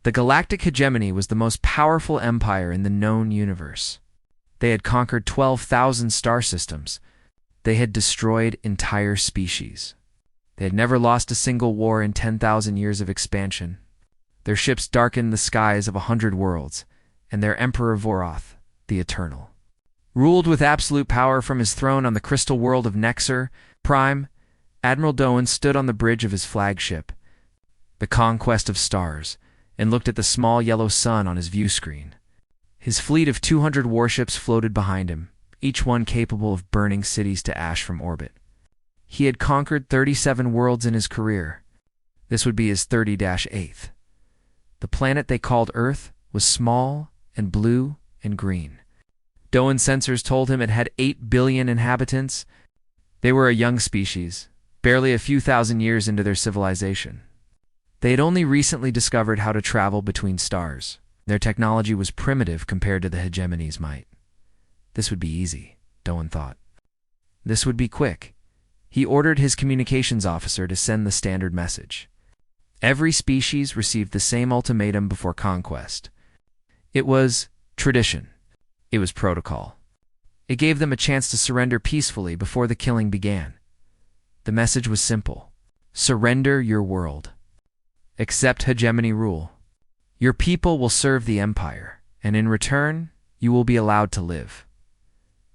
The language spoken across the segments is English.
The Galactic Hegemony was the most powerful empire in the known universe. They had conquered 12,000 star systems. They had destroyed entire species. They had never lost a single war in 10,000 years of expansion. Their ships darkened the skies of 100 worlds, and their Emperor Voroth, the Eternal, ruled with absolute power from his throne on the crystal world of Nexer Prime. Admiral Doan stood on the bridge of his flagship, the Conquest of Stars, and looked at the small yellow sun on his view screen. His fleet of 200 warships floated behind him, each one capable of burning cities to ash from orbit. He had conquered 37 worlds in his career. This would be his 30-8th. The planet they called Earth was small and blue and green. Doan's sensors told him it had 8 billion inhabitants. They were a young species, barely a few thousand years into their civilization. They had only recently discovered how to travel between stars. Their technology was primitive compared to the hegemony's might. This would be easy, Doan thought. This would be quick. He ordered his communications officer to send the standard message. Every species received the same ultimatum before conquest. It was tradition. It was protocol. It gave them a chance to surrender peacefully before the killing began. The message was simple. Surrender your world. Accept hegemony rule. Your people will serve the Empire, and in return, you will be allowed to live.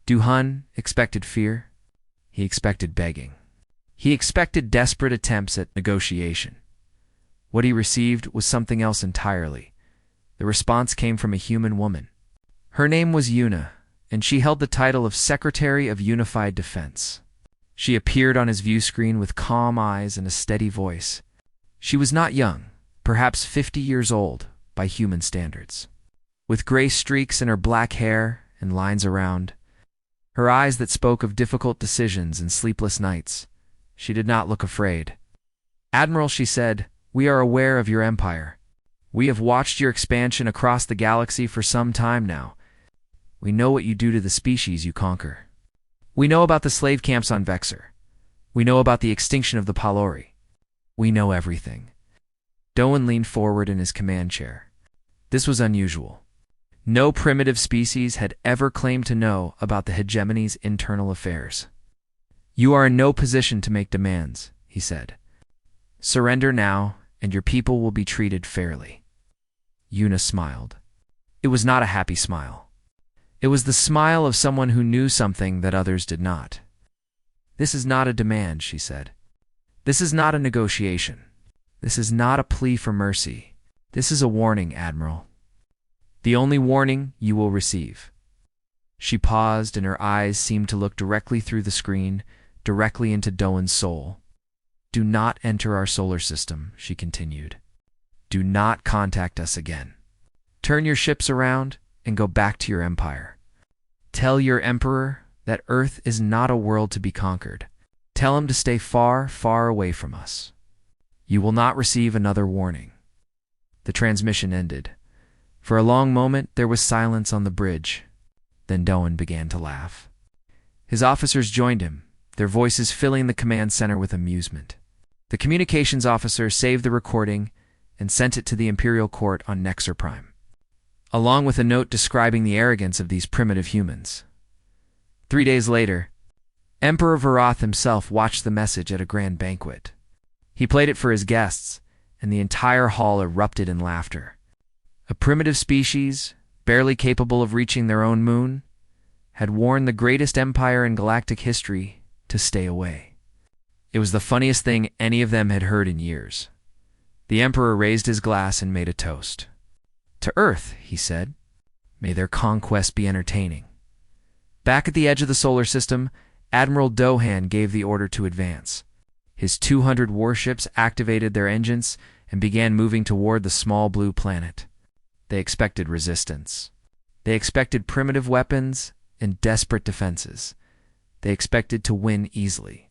Duhan expected fear. He expected begging. He expected desperate attempts at negotiation. What he received was something else entirely. The response came from a human woman. Her name was Yuna, and she held the title of Secretary of Unified Defense. She appeared on his view screen with calm eyes and a steady voice. She was not young, perhaps 50 years old by human standards. With gray streaks in her black hair and lines around her eyes that spoke of difficult decisions and sleepless nights, she did not look afraid. "Admiral," she said, "we are aware of your empire. We have watched your expansion across the galaxy for some time now. We know what you do to the species you conquer. We know about the slave camps on Vexer. We know about the extinction of the Palori. We know everything." Doan leaned forward in his command chair. This was unusual. No primitive species had ever claimed to know about the hegemony's internal affairs. "You are in no position to make demands," he said. "Surrender now, and your people will be treated fairly." Yuna smiled. It was not a happy smile. It was the smile of someone who knew something that others did not. "This is not a demand," she said. "This is not a negotiation. This is not a plea for mercy. This is a warning, Admiral. The only warning you will receive." She paused, and her eyes seemed to look directly through the screen, directly into Doan's soul. "Do not enter our solar system," she continued. "Do not contact us again. Turn your ships around and go back to your empire. Tell your emperor that Earth is not a world to be conquered. Tell him to stay far, far away from us. You will not receive another warning." The transmission ended. For a long moment, there was silence on the bridge. Then Doan began to laugh. His officers joined him, their voices filling the command center with amusement. The communications officer saved the recording and sent it to the Imperial Court on Nexer Prime, along with a note describing the arrogance of these primitive humans. 3 days later, Emperor Voroth himself watched the message at a grand banquet. He played it for his guests, and the entire hall erupted in laughter. A primitive species, barely capable of reaching their own moon, had warned the greatest empire in galactic history to stay away. It was the funniest thing any of them had heard in years. The Emperor raised his glass and made a toast. "To Earth," he said. "May their conquest be entertaining." Back at the edge of the solar system, Admiral Dohan gave the order to advance. His 200 warships activated their engines and began moving toward the small blue planet. They expected resistance. They expected primitive weapons and desperate defenses. They expected to win easily.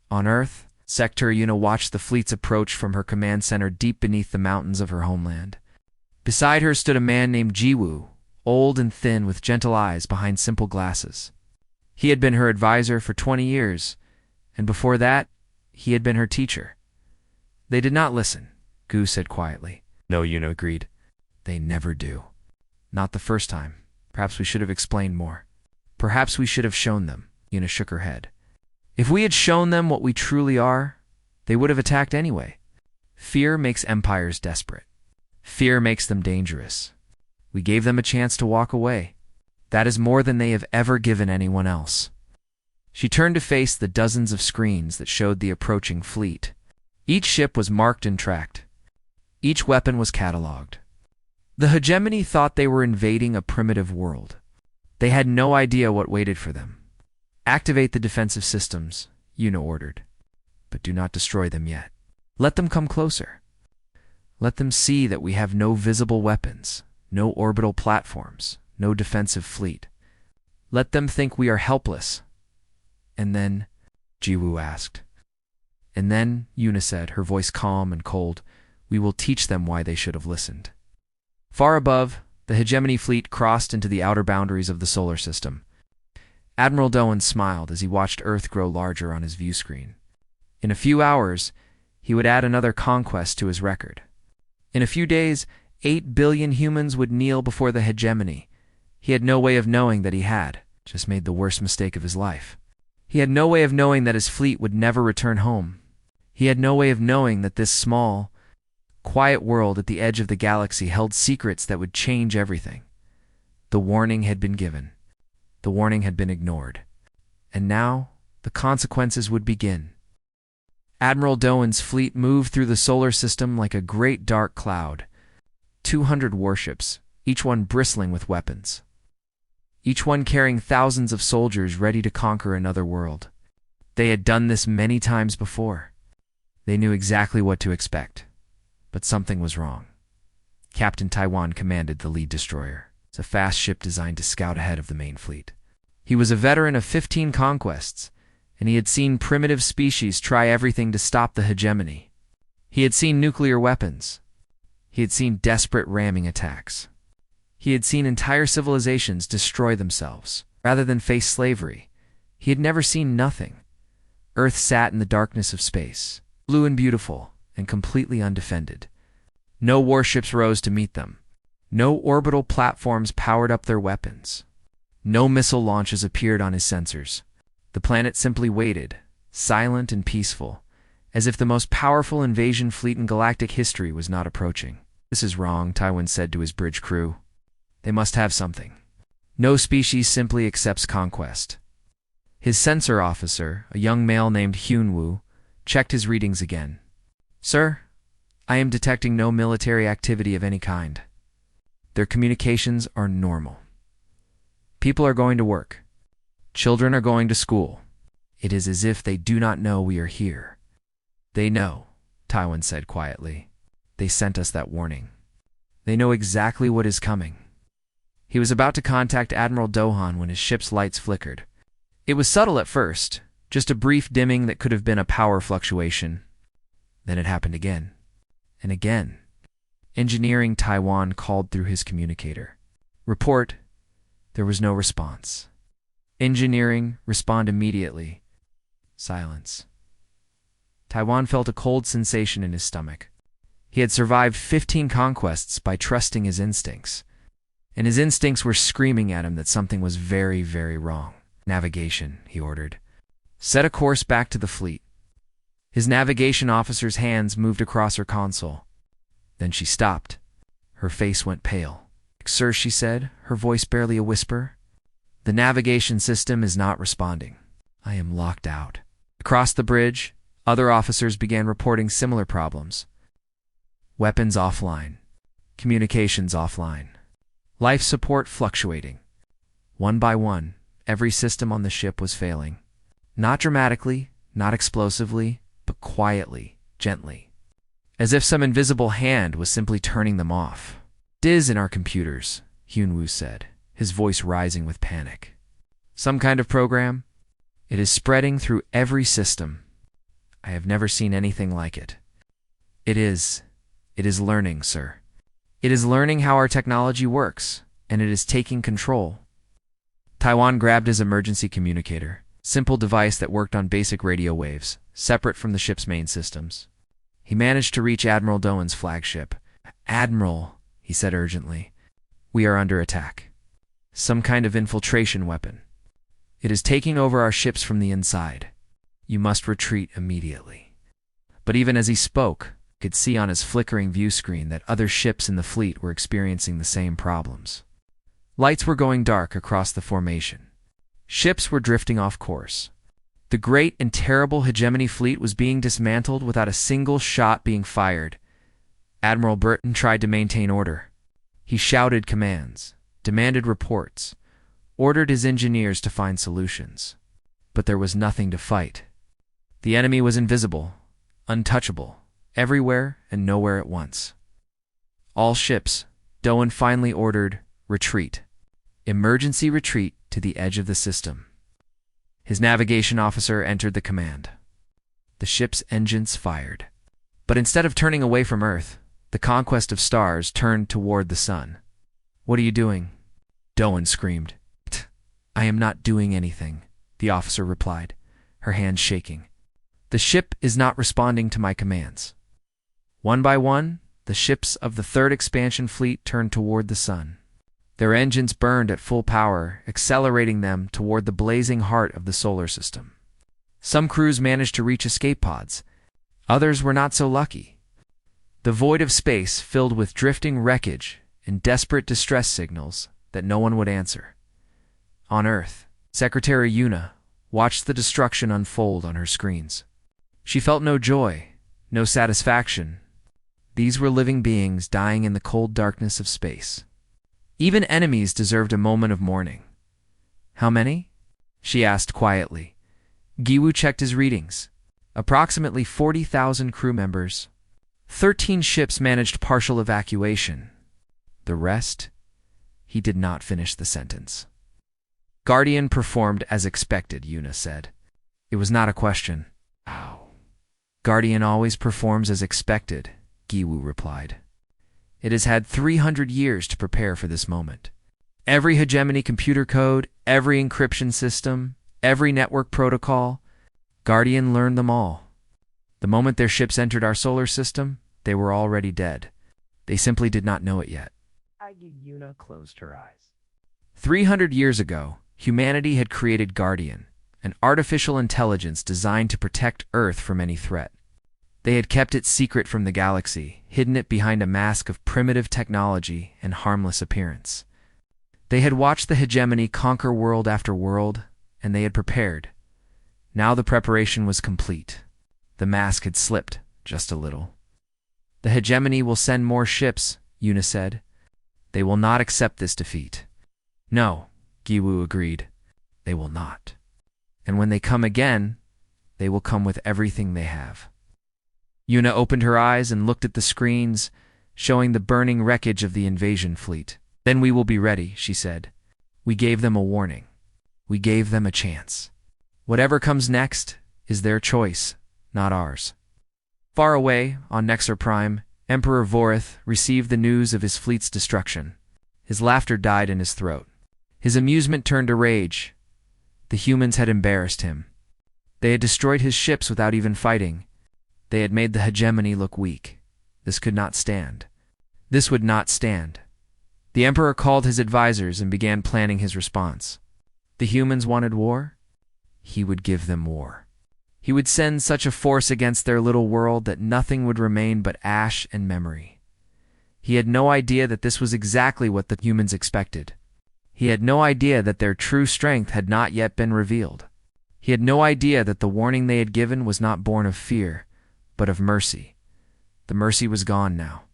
On Earth, Sector Yuna watched the fleets approach from her command center deep beneath the mountains of her homeland. Beside her stood a man named Jiwoo, old and thin with gentle eyes behind simple glasses. He had been her advisor for 20 years, and before that, he had been her teacher. "They did not listen," Gu said quietly. No, Yuna agreed. They never do. Not the first time. Perhaps we should have explained more. Perhaps we should have shown them. Yuna shook her head. If we had shown them what we truly are, they would have attacked anyway. Fear makes empires desperate. Fear makes them dangerous. We gave them a chance to walk away. That is more than they have ever given anyone else. She turned to face the dozens of screens that showed the approaching fleet. Each ship was marked and tracked. Each weapon was cataloged. The hegemony thought they were invading a primitive world. They had no idea what waited for them. Activate the defensive systems, Yuna ordered. But do not destroy them yet. Let them come closer. Let them see that we have no visible weapons, no orbital platforms, no defensive fleet. Let them think we are helpless. And then, Jiwoo asked. And then, Yuna said, her voice calm and cold, we will teach them why they should have listened. Far above, the hegemony fleet crossed into the outer boundaries of the solar system. Admiral Doan smiled as he watched Earth grow larger on his view screen. In a few hours, he would add another conquest to his record. In a few days, 8 billion humans would kneel before the hegemony. He had no way of knowing that he had just made the worst mistake of his life. He had no way of knowing that his fleet would never return home. He had no way of knowing that this small, quiet world at the edge of the galaxy held secrets that would change everything. The warning had been given. The warning had been ignored. And now, the consequences would begin. Admiral Doan's fleet moved through the solar system like a great dark cloud. 200 warships, each one bristling with weapons. Each one carrying thousands of soldiers ready to conquer another world. They had done this many times before. They knew exactly what to expect. But something was wrong. Captain Taiwan commanded the lead destroyer. It's a fast ship designed to scout ahead of the main fleet. He was a veteran of 15 conquests, and he had seen primitive species try everything to stop the hegemony. He had seen nuclear weapons. He had seen desperate ramming attacks. He had seen entire civilizations destroy themselves. Rather than face slavery, he had never seen nothing. Earth sat in the darkness of space, blue and beautiful, and completely undefended. No warships rose to meet them. No orbital platforms powered up their weapons. No missile launches appeared on his sensors. The planet simply waited, silent and peaceful, as if the most powerful invasion fleet in galactic history was not approaching. This is wrong, Taiwan said to his bridge crew. They must have something. No species simply accepts conquest. His sensor officer, a young male named Hyunwoo, checked his readings again. Sir, I am detecting no military activity of any kind. Their communications are normal. People are going to work. Children are going to school. It is as if they do not know we are here. They know, Taiwan said quietly. They sent us that warning. They know exactly what is coming. He was about to contact Admiral Dohan when his ship's lights flickered. It was subtle at first, just a brief dimming that could have been a power fluctuation. Then it happened again, and again. Engineering Taiwan called through his communicator. Report. There was no response. Engineering, respond immediately. Silence. Taiwan felt a cold sensation in his stomach. He had survived 15 conquests by trusting his instincts. And his instincts were screaming at him that something was very, very wrong. Navigation, he ordered. Set a course back to the fleet. His navigation officer's hands moved across her console. Then she stopped. Her face went pale. Sir, she said, her voice barely a whisper. The navigation system is not responding. I am locked out. Across the bridge, other officers began reporting similar problems. Weapons offline. Communications offline. Life support fluctuating. One by one, every system on the ship was failing. Not dramatically, not explosively, but quietly, gently. As if some invisible hand was simply turning them off. It is in our computers, Hyunwoo said, his voice rising with panic. Some kind of program? It is spreading through every system. I have never seen anything like it. It is learning, sir. It is learning how our technology works, and it is taking control. Taiwan grabbed his emergency communicator, simple device that worked on basic radio waves, separate from the ship's main systems. He managed to reach Admiral Doan's flagship. "Admiral," he said urgently, "we are under attack. Some kind of infiltration weapon. It is taking over our ships from the inside. You must retreat immediately." But even as he spoke, I could see on his flickering view screen that other ships in the fleet were experiencing the same problems. Lights were going dark across the formation. Ships were drifting off course. The great and terrible hegemony fleet was being dismantled without a single shot being fired. Admiral Burton tried to maintain order. He shouted commands, demanded reports, ordered his engineers to find solutions. But there was nothing to fight. The enemy was invisible, untouchable, everywhere and nowhere at once. All ships, Doan finally ordered, retreat. Emergency retreat to the edge of the system. His navigation officer entered the command. The ship's engines fired. But instead of turning away from Earth, the conquest of stars turned toward the sun. "What are you doing?" Doan screamed. "I am not doing anything," the officer replied, her hands shaking. "The ship is not responding to my commands." One by one, the ships of the Third Expansion Fleet turned toward the sun. Their engines burned at full power, accelerating them toward the blazing heart of the solar system. Some crews managed to reach escape pods. Others were not so lucky. The void of space filled with drifting wreckage and desperate distress signals that no one would answer. On Earth, Secretary Una watched the destruction unfold on her screens. She felt no joy, no satisfaction. These were living beings dying in the cold darkness of space. Even enemies deserved a moment of mourning. "How many?" she asked quietly. Giwu checked his readings. Approximately 40,000 crew members. 13 ships managed partial evacuation. The rest? He did not finish the sentence. "Guardian performed as expected," Una said. "It was not a question." "Ow." "Guardian always performs as expected," Giwu replied. "It has had 300 years to prepare for this moment. Every hegemony computer code, every encryption system, every network protocol, Guardian learned them all. The moment their ships entered our solar system, they were already dead. They simply did not know it yet." Una closed her eyes. 300 years ago, humanity had created Guardian, an artificial intelligence designed to protect Earth from any threat. They had kept it secret from the galaxy, hidden it behind a mask of primitive technology and harmless appearance. They had watched the hegemony conquer world after world, and they had prepared. Now the preparation was complete. The mask had slipped just a little. "The hegemony will send more ships," Una said. "They will not accept this defeat." "No," Giwu agreed. "They will not. And when they come again, they will come with everything they have." Una opened her eyes and looked at the screens, showing the burning wreckage of the invasion fleet. "Then we will be ready," she said. "We gave them a warning. We gave them a chance. Whatever comes next is their choice, not ours." Far away, on Nexar Prime, Emperor Vorith received the news of his fleet's destruction. His laughter died in his throat. His amusement turned to rage. The humans had embarrassed him. They had destroyed his ships without even fighting. They had made the hegemony look weak. This could not stand. This would not stand. The Emperor called his advisors and began planning his response. The humans wanted war? He would give them war. He would send such a force against their little world that nothing would remain but ash and memory. He had no idea that this was exactly what the humans expected. He had no idea that their true strength had not yet been revealed. He had no idea that the warning they had given was not born of fear, but of mercy. The mercy was gone now.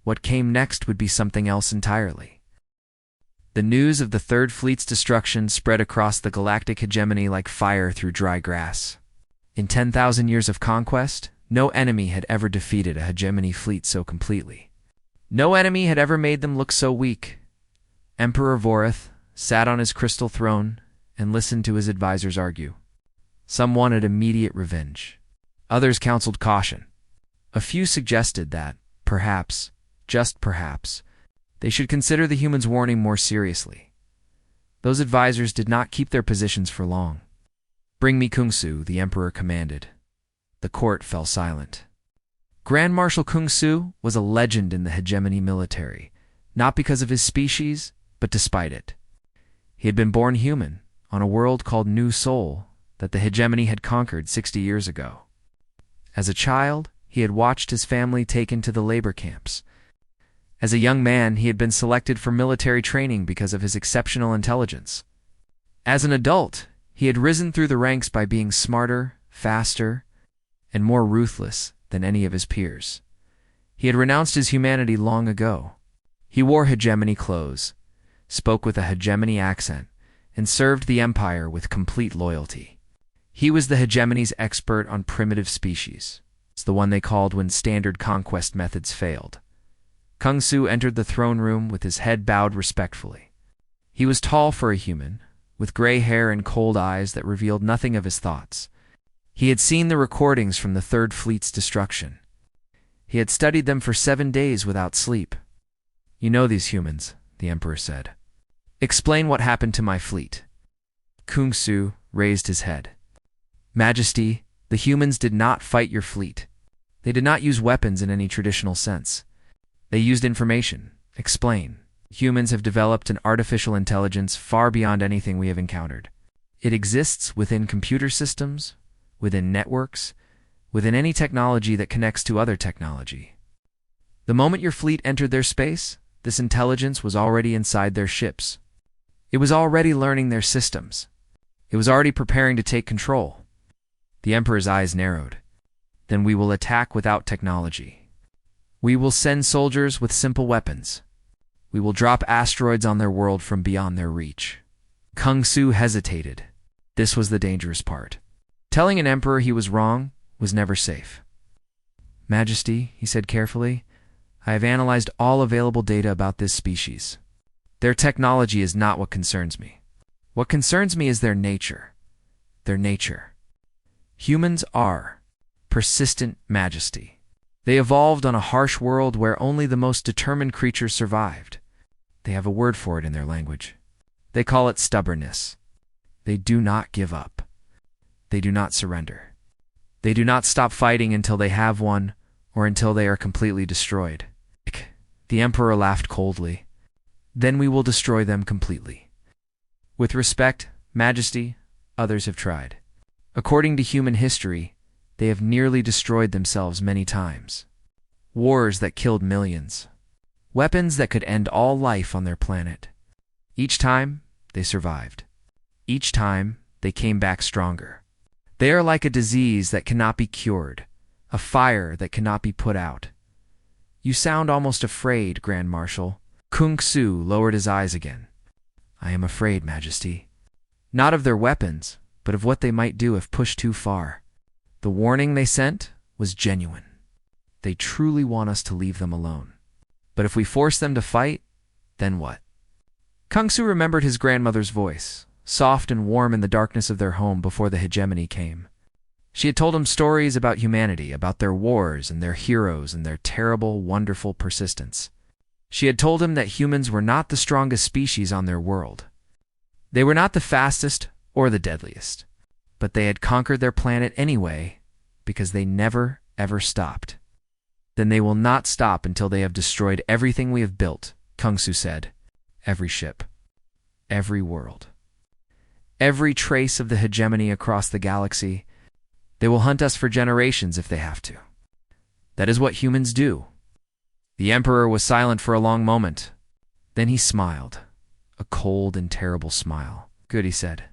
What came next would be something else entirely. The news of the Third Fleet's destruction spread across the galactic hegemony like fire through dry grass. In 10,000 years of conquest, no enemy had ever defeated a hegemony fleet so completely. No enemy had ever made them look so weak. Emperor Vorith sat on his crystal throne and listened to his advisors argue. Some wanted immediate revenge. Others counseled caution. A few suggested that, perhaps, just perhaps, they should consider the humans' warning more seriously. Those advisors did not keep their positions for long. "Bring me Kungsu," the Emperor commanded. The court fell silent. Grand Marshal Kung Su was a legend in the hegemony military, not because of his species, but despite it. He had been born human on a world called New Sol that the hegemony had conquered 60 years ago. As a child, he had watched his family taken to the labor camps. As a young man, he had been selected for military training because of his exceptional intelligence. As an adult, he had risen through the ranks by being smarter, faster, and more ruthless than any of his peers. He had renounced his humanity long ago. He wore hegemony clothes, spoke with a hegemony accent, and served the empire with complete loyalty. He was the hegemony's expert on primitive species. It's the one they called when standard conquest methods failed. Kung Su entered the throne room with his head bowed respectfully. He was tall for a human, with gray hair and cold eyes that revealed nothing of his thoughts. He had seen the recordings from the Third Fleet's destruction. He had studied them for 7 days without sleep. "You know these humans," the Emperor said. "Explain what happened to my fleet." Kung Su raised his head. "Majesty, the humans did not fight your fleet. They did not use weapons in any traditional sense. They used information. Explain. Humans have developed an artificial intelligence far beyond anything we have encountered. It exists within computer systems, within networks, within any technology that connects to other technology. The moment your fleet entered their space, this intelligence was already inside their ships. It was already learning their systems. It was already preparing to take control." The Emperor's eyes narrowed. "Then we will attack without technology. We will send soldiers with simple weapons. We will drop asteroids on their world from beyond their reach." Kung Su hesitated. This was the dangerous part. Telling an emperor he was wrong was never safe. "Majesty," he said carefully, "I have analyzed all available data about this species. Their technology is not what concerns me. What concerns me is their nature. Their nature. Humans are persistent, Majesty. They evolved on a harsh world where only the most determined creatures survived. They have a word for it in their language. They call it stubbornness. They do not give up. They do not surrender. They do not stop fighting until they have won or until they are completely destroyed." The Emperor laughed coldly. "Then we will destroy them completely. With respect, Majesty, others have tried. According to human history, they have nearly destroyed themselves many times. Wars that killed millions. Weapons that could end all life on their planet. Each time, they survived. Each time, they came back stronger. They are like a disease that cannot be cured, a fire that cannot be put out." "You sound almost afraid, Grand Marshal." Kung Su lowered his eyes again. "I am afraid, Majesty. Not of their weapons, but of what they might do if pushed too far. The warning they sent was genuine. They truly want us to leave them alone. But if we force them to fight, then what?" Kung Su remembered his grandmother's voice, soft and warm in the darkness of their home before the hegemony came. She had told him stories about humanity, about their wars and their heroes and their terrible, wonderful persistence. She had told him that humans were not the strongest species on their world. They were not the fastest or the deadliest, but they had conquered their planet anyway because they never, ever stopped. "Then they will not stop until they have destroyed everything we have built," Kung Su said. "Every ship, every world, every trace of the hegemony across the galaxy. They will hunt us for generations if they have to. That is what humans do." The Emperor was silent for a long moment. Then he smiled, a cold and terrible smile. "Good," he said.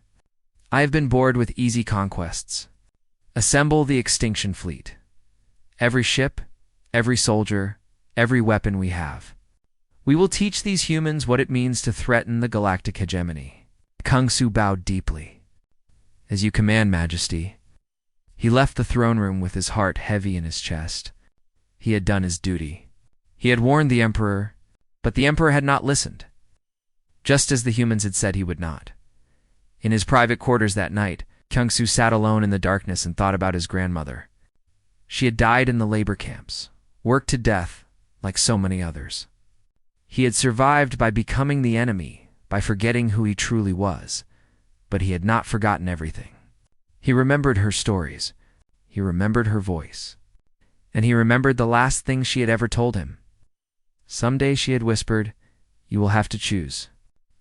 "I have been bored with easy conquests. Assemble the extinction fleet. Every ship, every soldier, every weapon we have. We will teach these humans what it means to threaten the galactic hegemony." Kung Su bowed deeply. "As you command, Majesty." He left the throne room with his heart heavy in his chest. He had done his duty. He had warned the Emperor, but the Emperor had not listened, just as the humans had said he would not. In his private quarters that night, Kung Su sat alone in the darkness and thought about his grandmother. She had died in the labor camps, worked to death like so many others. He had survived by becoming the enemy, by forgetting who he truly was, but he had not forgotten everything. He remembered her stories. He remembered her voice. And he remembered the last thing she had ever told him. Someday, she had whispered, you will have to choose.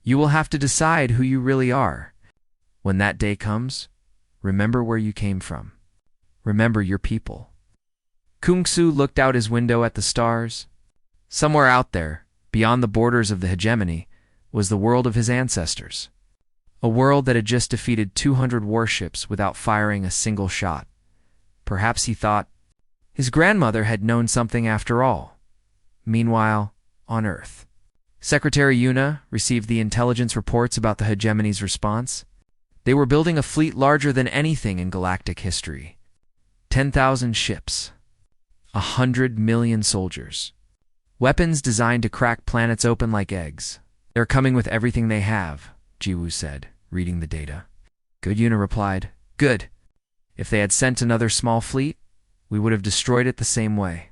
You will have to decide who you really are. When that day comes, remember where you came from. Remember your people. Kung-Su looked out his window at the stars. Somewhere out there, beyond the borders of the hegemony, was the world of his ancestors. A world that had just defeated 200 warships without firing a single shot. Perhaps he thought his grandmother had known something after all. Meanwhile, on Earth, Secretary Yuna received the intelligence reports about the hegemony's response. They were building a fleet larger than anything in galactic history. 10,000 ships. 100 million soldiers. Weapons designed to crack planets open like eggs. They're coming with everything they have, Jiwoo said, reading the data. Good, Yuna replied. Good. If they had sent another small fleet, we would have destroyed it the same way.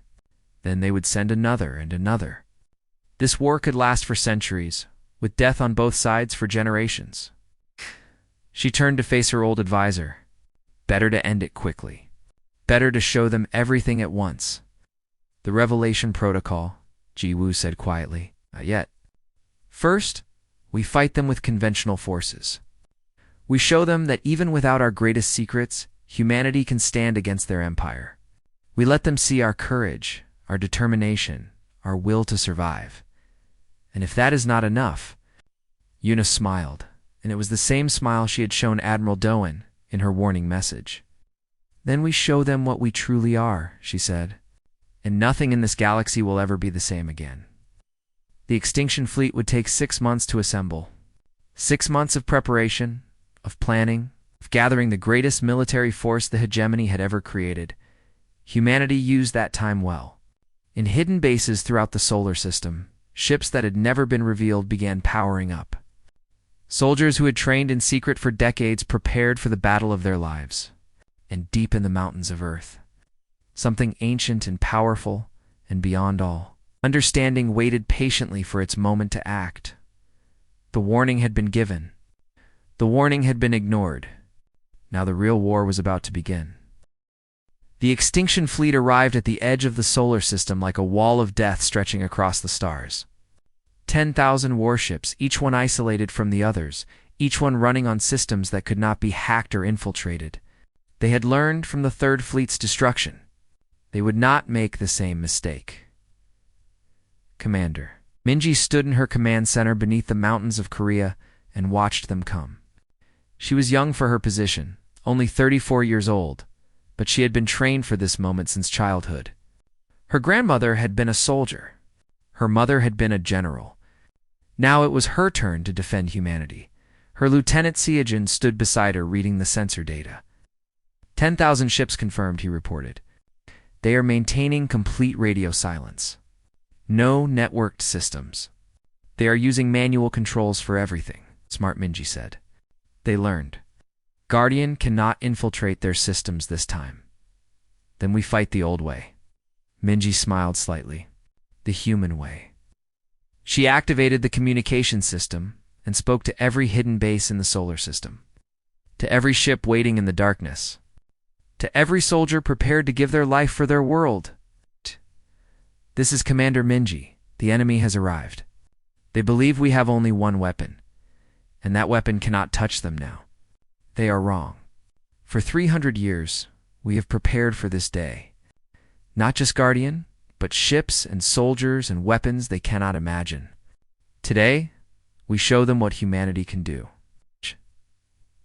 Then they would send another and another. This war could last for centuries, with death on both sides for generations. She turned to face her old advisor. Better to end it quickly. Better to show them everything at once. The Revelation Protocol, Jiwoo said quietly. Not yet. First, we fight them with conventional forces. We show them that even without our greatest secrets, humanity can stand against their empire. We let them see our courage, our determination, our will to survive. And if that is not enough, Yuna smiled, and it was the same smile she had shown Admiral Doan in her warning message. Then we show them what we truly are, she said, and nothing in this galaxy will ever be the same again. The extinction fleet would take 6 months to assemble. 6 months of preparation, of planning, of gathering the greatest military force the hegemony had ever created. Humanity used that time well. In hidden bases throughout the solar system, ships that had never been revealed began powering up. Soldiers who had trained in secret for decades prepared for the battle of their lives. And deep in the mountains of Earth, something ancient and powerful and beyond all, understanding waited patiently for its moment to act. The warning had been given. The warning had been ignored. Now the real war was about to begin. The extinction fleet arrived at the edge of the solar system like a wall of death stretching across the stars. 10,000 warships, each one isolated from the others, each one running on systems that could not be hacked or infiltrated. They had learned from the Third Fleet's destruction. They would not make the same mistake. Commander. Minji stood in her command center beneath the mountains of Korea and watched them come. She was young for her position, only 34 years old, but she had been trained for this moment since childhood. Her grandmother had been a soldier. Her mother had been a general. Now it was her turn to defend humanity. Her Lieutenant Seojin stood beside her reading the sensor data. 10,000 ships confirmed, he reported. They are maintaining complete radio silence. No networked systems. They are using manual controls for everything, Smart Minji said. They learned. Guardian cannot infiltrate their systems this time. Then we fight the old way. Minji smiled slightly. The human way. She activated the communication system and spoke to every hidden base in the solar system. To every ship waiting in the darkness. To every soldier prepared to give their life for their world. This is Commander Minji. The enemy has arrived. They believe we have only one weapon, and that weapon cannot touch them now. They are wrong. For 300 years, we have prepared for this day. Not just Guardian, but ships and soldiers and weapons they cannot imagine. Today, we show them what humanity can do.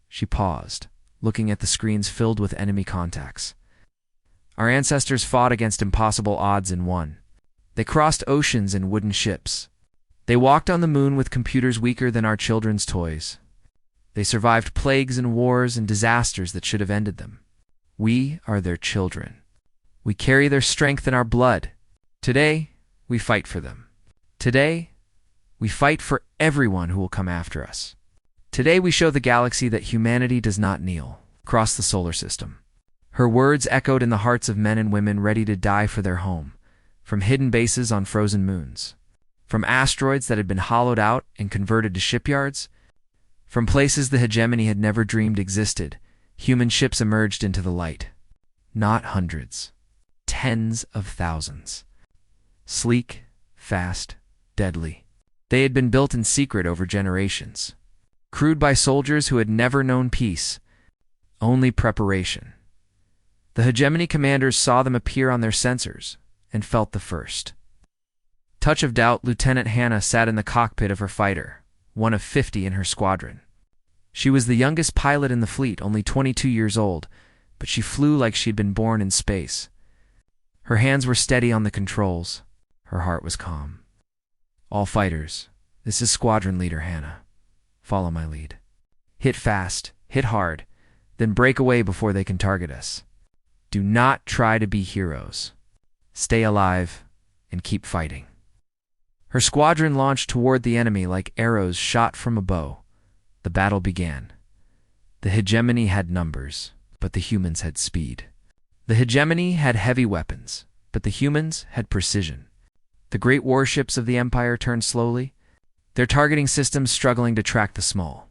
She paused, looking at the screens filled with enemy contacts. Our ancestors fought against impossible odds and won. They crossed oceans in wooden ships. They walked on the moon with computers weaker than our children's toys. They survived plagues and wars and disasters that should have ended them. We are their children. We carry their strength in our blood. Today, we fight for them. Today, we fight for everyone who will come after us. Today, we show the galaxy that humanity does not kneel across the solar system. Her words echoed in the hearts of men and women ready to die for their home, from hidden bases on frozen moons, from asteroids that had been hollowed out and converted to shipyards, from places the hegemony had never dreamed existed. Human ships emerged into the light. Not hundreds. tens of thousands. Sleek, fast, deadly. They had been built in secret over generations. Crewed by soldiers who had never known peace, only preparation. The hegemony commanders saw them appear on their sensors and felt the first touch of doubt. Lieutenant Hannah sat in the cockpit of her fighter, one of 50 in her squadron. She was the youngest pilot in the fleet, only 22 years old, but she flew like she'd been born in space. Her hands were steady on the controls. Her heart was calm. All fighters, this is Squadron Leader Hannah. Follow my lead. Hit fast, hit hard, then break away before they can target us. Do not try to be heroes. Stay alive and keep fighting. Her squadron launched toward the enemy like arrows shot from a bow. The battle began. The hegemony had numbers, but the humans had speed. The hegemony had heavy weapons, but the humans had precision. The great warships of the Empire turned slowly, their targeting systems struggling to track the small,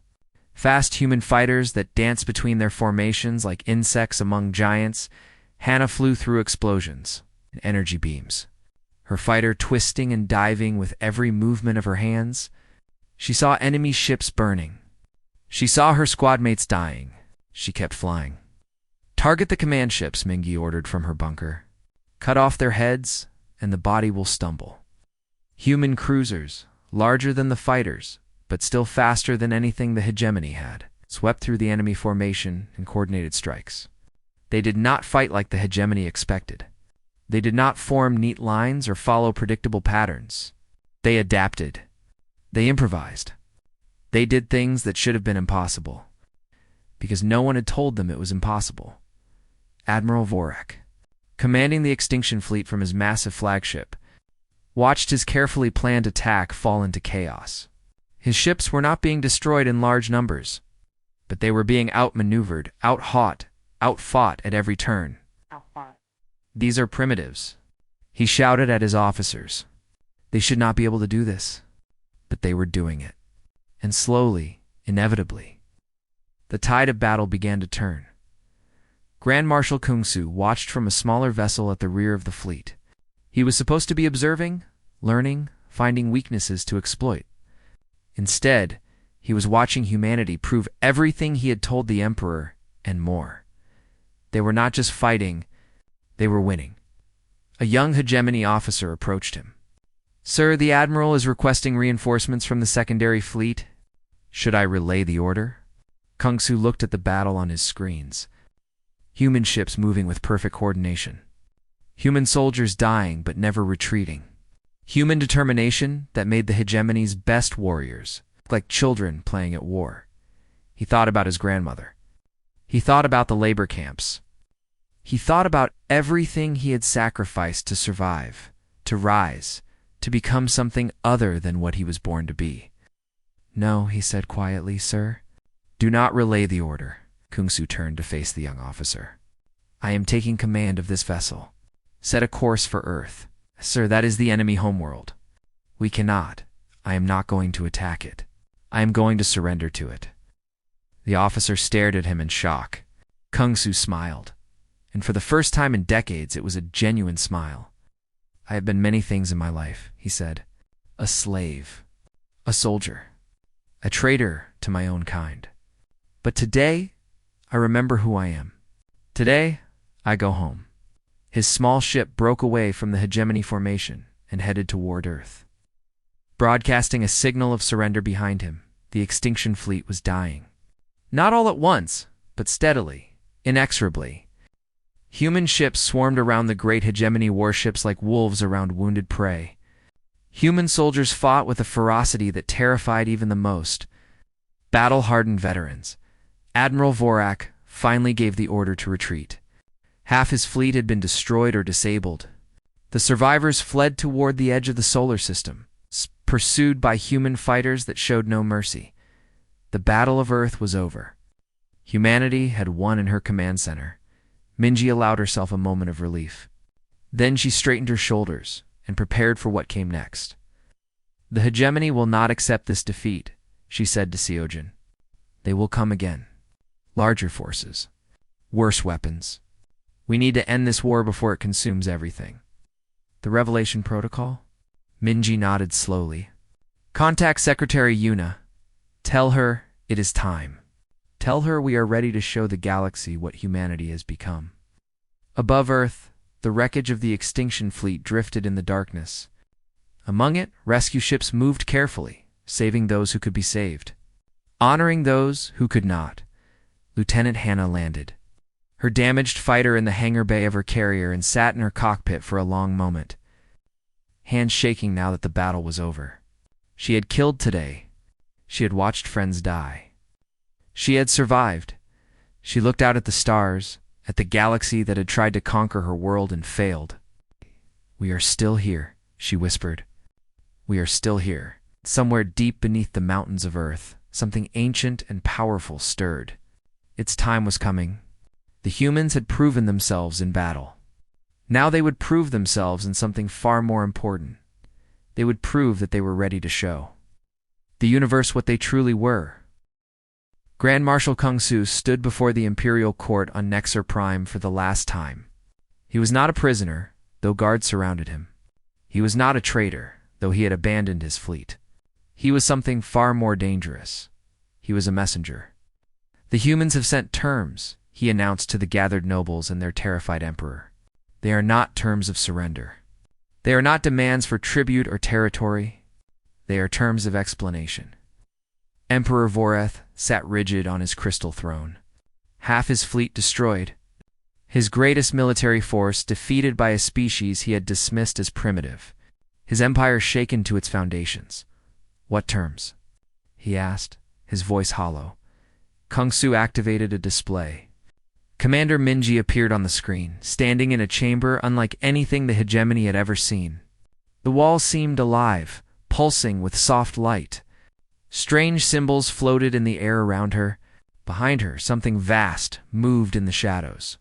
fast human fighters that danced between their formations like insects among giants. Hannah flew through explosions and energy beams, her fighter twisting and diving with every movement of her hands. She saw enemy ships burning. She saw her squadmates dying. She kept flying. Target the command ships, Mingy ordered from her bunker. Cut off their heads, and the body will stumble. Human cruisers, larger than the fighters, but still faster than anything the hegemony had, swept through the enemy formation in coordinated strikes. They did not fight like the hegemony expected. They did not form neat lines or follow predictable patterns. They adapted. They improvised. They did things that should have been impossible, because no one had told them it was impossible. Admiral Vorak, commanding the extinction fleet from his massive flagship, watched his carefully planned attack fall into chaos. His ships were not being destroyed in large numbers, but they were being outmaneuvered, outfought at every turn. These are primitives, he shouted at his officers. They should not be able to do this, but they were doing it. And slowly, inevitably, the tide of battle began to turn. Grand Marshal Kungsu watched from a smaller vessel at the rear of the fleet. He was supposed to be observing, learning, finding weaknesses to exploit. Instead, he was watching humanity prove everything he had told the Emperor and more. They were not just fighting, they were winning. A young hegemony officer approached him. Sir, the Admiral is requesting reinforcements from the secondary fleet. Should I relay the order? Kungsu looked at the battle on his screens. Human ships moving with perfect coordination. Human soldiers dying but never retreating. Human determination that made the hegemony's best warriors look like children playing at war. He thought about his grandmother. He thought about the labor camps. He thought about everything he had sacrificed to survive, to rise, to become something other than what he was born to be. No, he said quietly, sir. Do not relay the order. Kungsu turned to face the young officer. I am taking command of this vessel. Set a course for Earth. Sir, that is the enemy homeworld. We cannot. I am not going to attack it. I am going to surrender to it. The officer stared at him in shock. Kungsu smiled. And for the first time in decades, it was a genuine smile. I have been many things in my life, he said. A slave. A soldier. A traitor to my own kind. But today, I remember who I am. Today, I go home. His small ship broke away from the hegemony formation and headed toward Earth. Broadcasting a signal of surrender behind him, the extinction fleet was dying. Not all at once, but steadily, inexorably. Human ships swarmed around the great hegemony warships like wolves around wounded prey. Human soldiers fought with a ferocity that terrified even the most battle-hardened veterans. Admiral Vorak finally gave the order to retreat. Half his fleet had been destroyed or disabled. The survivors fled toward the edge of the solar system, pursued by human fighters that showed no mercy. The Battle of Earth was over. Humanity had won in her command center. Minji allowed herself a moment of relief. Then she straightened her shoulders and prepared for what came next. The hegemony will not accept this defeat, she said to Seojin. They will come again. Larger forces. Worse weapons. We need to end this war before it consumes everything. The Revelation Protocol? Minji nodded slowly. Contact Secretary Yuna. Tell her it is time. Tell her we are ready to show the galaxy what humanity has become. Above Earth, the wreckage of the extinction fleet drifted in the darkness. Among it, rescue ships moved carefully, saving those who could be saved. Honoring those who could not, Lieutenant Hannah landed, her damaged fighter in the hangar bay of her carrier, and sat in her cockpit for a long moment, hands shaking now that the battle was over. She had killed today. She had watched friends die. She had survived. She looked out at the stars, at the galaxy that had tried to conquer her world and failed. We are still here, she whispered. We are still here. Somewhere deep beneath the mountains of Earth, something ancient and powerful stirred. Its time was coming. The humans had proven themselves in battle. Now they would prove themselves in something far more important. They would prove that they were ready to show the universe what they truly were. Grand Marshal Kung Su stood before the Imperial Court on Nexer Prime for the last time. He was not a prisoner, though guards surrounded him. He was not a traitor, though he had abandoned his fleet. He was something far more dangerous. He was a messenger. The humans have sent terms, he announced to the gathered nobles and their terrified emperor. They are not terms of surrender. They are not demands for tribute or territory. They are terms of explanation. Emperor Voreth sat rigid on his crystal throne. Half his fleet destroyed. His greatest military force defeated by a species he had dismissed as primitive. His empire shaken to its foundations. What terms? He asked, his voice hollow. Kung Su activated a display. Commander Minji appeared on the screen, standing in a chamber unlike anything the hegemony had ever seen. The walls seemed alive, pulsing with soft light. Strange symbols floated in the air around her. Behind her, something vast moved in the shadows.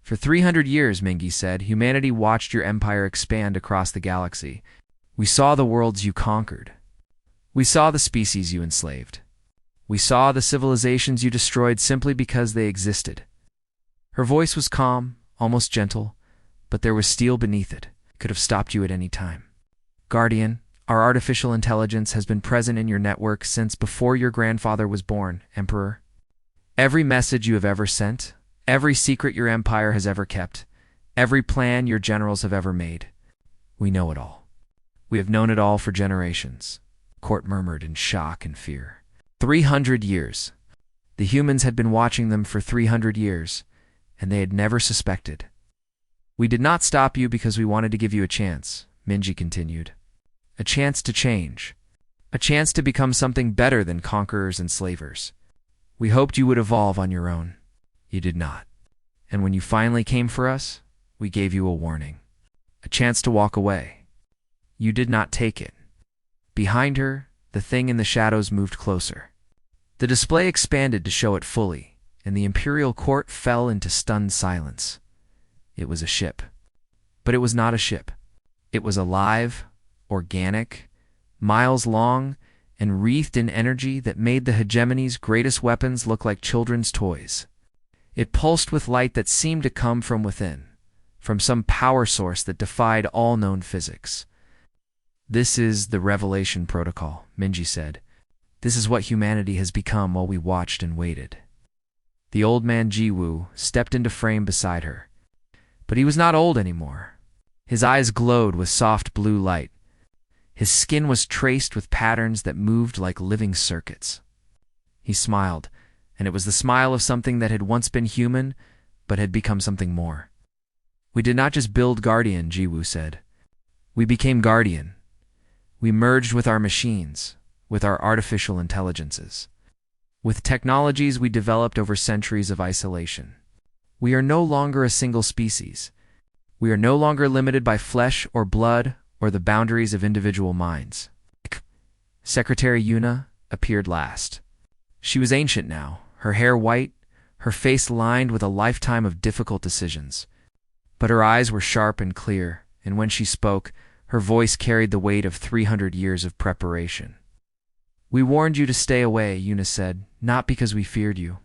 For 300 years, Mingi said, humanity watched your empire expand across the galaxy. We saw the worlds you conquered. We saw the species you enslaved. We saw the civilizations you destroyed simply because they existed. Her voice was calm, almost gentle, but there was steel beneath it. It could have stopped you at any time. Guardian, our artificial intelligence has been present in your network since before your grandfather was born, Emperor. Every message you have ever sent, every secret your empire has ever kept, every plan your generals have ever made. We know it all. We have known it all for generations, Court murmured in shock and fear. 300 years. The humans had been watching them for 300 years, and they had never suspected. We did not stop you because we wanted to give you a chance, Minji continued. A chance to change. A chance to become something better than conquerors and slavers. We hoped you would evolve on your own. You did not. And when you finally came for us, we gave you a warning. A chance to walk away. You did not take it. Behind her, the thing in the shadows moved closer. The display expanded to show it fully, and the Imperial Court fell into stunned silence. It was a ship. But it was not a ship. It was alive, organic, miles long, and wreathed in energy that made the hegemony's greatest weapons look like children's toys. It pulsed with light that seemed to come from within, from some power source that defied all known physics. This is the Revelation Protocol, Minji said. This is what humanity has become while we watched and waited. The old man Jiwoo stepped into frame beside her. But he was not old anymore. His eyes glowed with soft blue light. His skin was traced with patterns that moved like living circuits. He smiled, and it was the smile of something that had once been human, but had become something more. We did not just build Guardian, Jiwoo said. We became Guardian. We merged with our machines, with our artificial intelligences, with technologies we developed over centuries of isolation. We are no longer a single species. We are no longer limited by flesh or blood or the boundaries of individual minds. Secretary Yuna appeared last. She was ancient now, her hair white, her face lined with a lifetime of difficult decisions. But her eyes were sharp and clear, and when she spoke, her voice carried the weight of 300 years of preparation. We warned you to stay away, Yuna said, not because we feared you.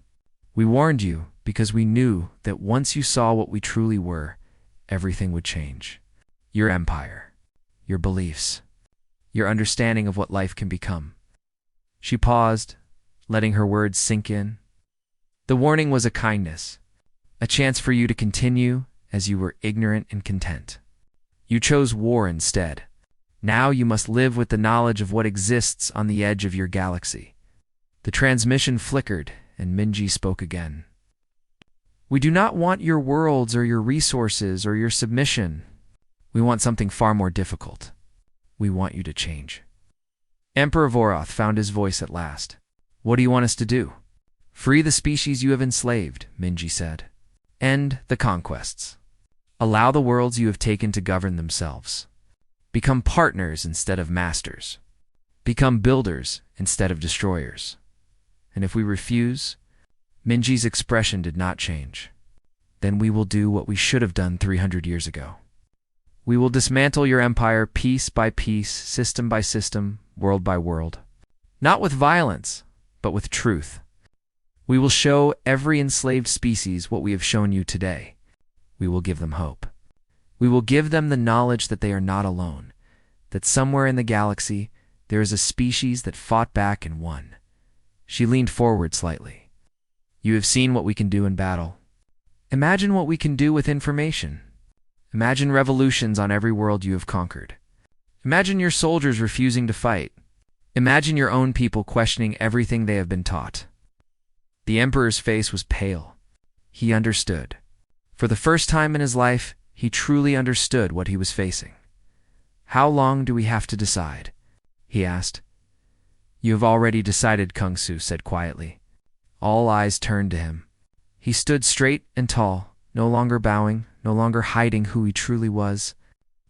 We warned you Because we knew that once you saw what we truly were, everything would change. Your empire, your beliefs, your understanding of what life can become. She paused, letting her words sink in. The warning was a kindness, a chance for you to continue as you were ignorant and content. You chose war instead. Now you must live with the knowledge of what exists on the edge of your galaxy. The transmission flickered, and Minji spoke again. We do not want your worlds or your resources or your submission. We want something far more difficult. We want you to change. Emperor Voroth found his voice at last. What do you want us to do? Free the species you have enslaved, Minji said. End the conquests. Allow the worlds you have taken to govern themselves. Become partners instead of masters. Become builders instead of destroyers. And if we refuse, Minji's expression did not change. Then we will do what we should have done 300 years ago. We will dismantle your empire piece by piece, system by system, world by world. Not with violence, but with truth. We will show every enslaved species what we have shown you today. We will give them hope. We will give them the knowledge that they are not alone, that somewhere in the galaxy there is a species that fought back and won. She leaned forward slightly. You have seen what we can do in battle. Imagine what we can do with information. Imagine revolutions on every world you have conquered. Imagine your soldiers refusing to fight. Imagine your own people questioning everything they have been taught. The Emperor's face was pale. He understood. For the first time in his life, he truly understood what he was facing. How long do we have to decide? He asked. You have already decided, Kung Su said quietly. All eyes turned to him. He stood straight and tall, no longer bowing, no longer hiding who he truly was.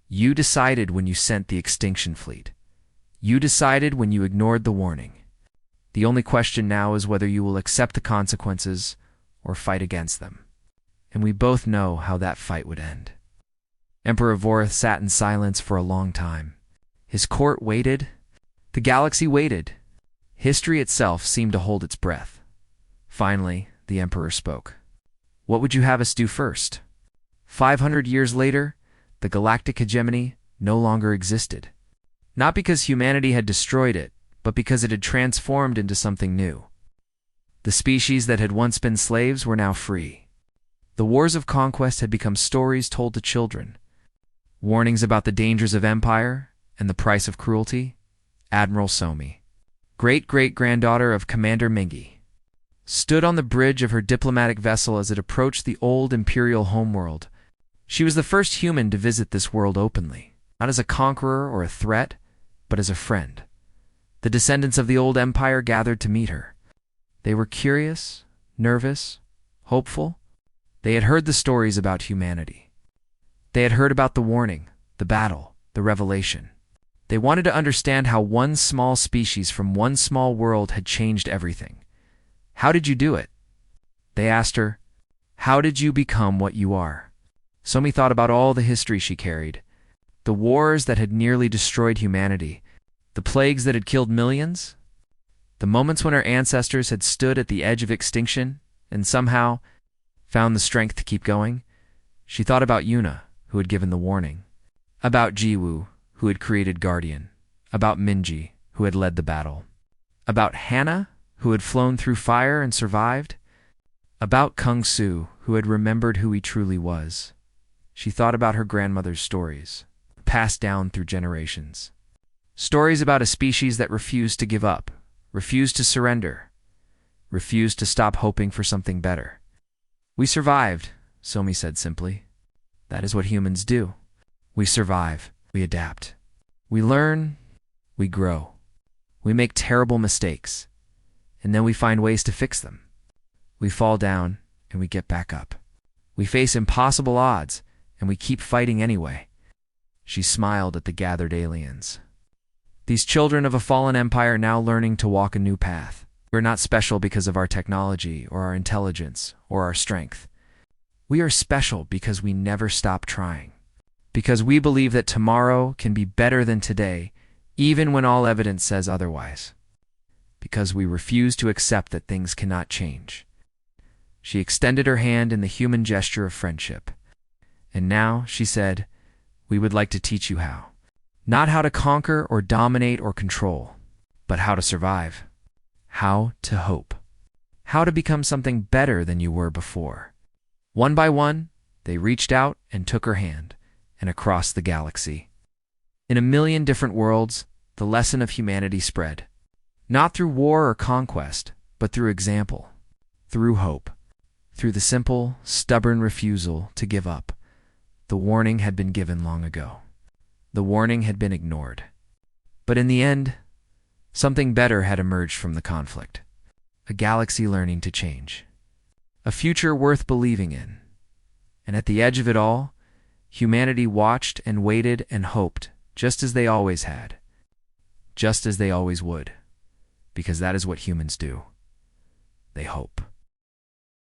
You decided when you sent the extinction fleet. You decided when you ignored the warning. The only question now is whether you will accept the consequences or fight against them. And we both know how that fight would end. Emperor Voroth sat in silence for a long time. His court waited. The galaxy waited. History itself seemed to hold its breath. Finally, the Emperor spoke. What would you have us do first? 500 years later, the galactic hegemony no longer existed. Not because humanity had destroyed it, but because it had transformed into something new. The species that had once been slaves were now free. The wars of conquest had become stories told to children. Warnings about the dangers of empire and the price of cruelty. Admiral Somi, great-great-granddaughter of Commander Mingi, stood on the bridge of her diplomatic vessel as it approached the old imperial homeworld. She was the first human to visit this world openly, not as a conqueror or a threat, but as a friend. The descendants of the old empire gathered to meet her. They were curious, nervous, hopeful. They had heard the stories about humanity. They had heard about the warning, the battle, the revelation. They wanted to understand how one small species from one small world had changed everything. How did you do it? They asked her. How did you become what you are? Somi thought about all the history she carried. The wars that had nearly destroyed humanity. The plagues that had killed millions. The moments when her ancestors had stood at the edge of extinction and somehow found the strength to keep going. She thought about Yuna, who had given the warning. About Jiwoo, who had created Guardian. About Minji, who had led the battle. About Hannah, who had flown through fire and survived. About Kung Su, who had remembered who he truly was. She thought about her grandmother's stories, passed down through generations. Stories about a species that refused to give up, refused to surrender, refused to stop hoping for something better. We survived, Somi said simply. That is what humans do. We survive, we adapt. We learn, we grow. We make terrible mistakes, and then we find ways to fix them. We fall down, and we get back up. We face impossible odds, and we keep fighting anyway. She smiled at the gathered aliens. These children of a fallen empire now learning to walk a new path. We're not special because of our technology or our intelligence or our strength. We are special because we never stop trying. Because we believe that tomorrow can be better than today, even when all evidence says otherwise. Because we refuse to accept that things cannot change. She extended her hand in the human gesture of friendship. And now, she said, we would like to teach you how. Not how to conquer or dominate or control, but how to survive. How to hope. How to become something better than you were before. One by one, they reached out and took her hand, and across the galaxy. In a million different worlds, the lesson of humanity spread. Not through war or conquest, but through example, through hope, through the simple, stubborn refusal to give up. The warning had been given long ago. The warning had been ignored. But in the end, something better had emerged from the conflict. A galaxy learning to change. A future worth believing in. And at the edge of it all, humanity watched and waited and hoped, just as they always had. Just as they always would. Because that is what humans do. They hope.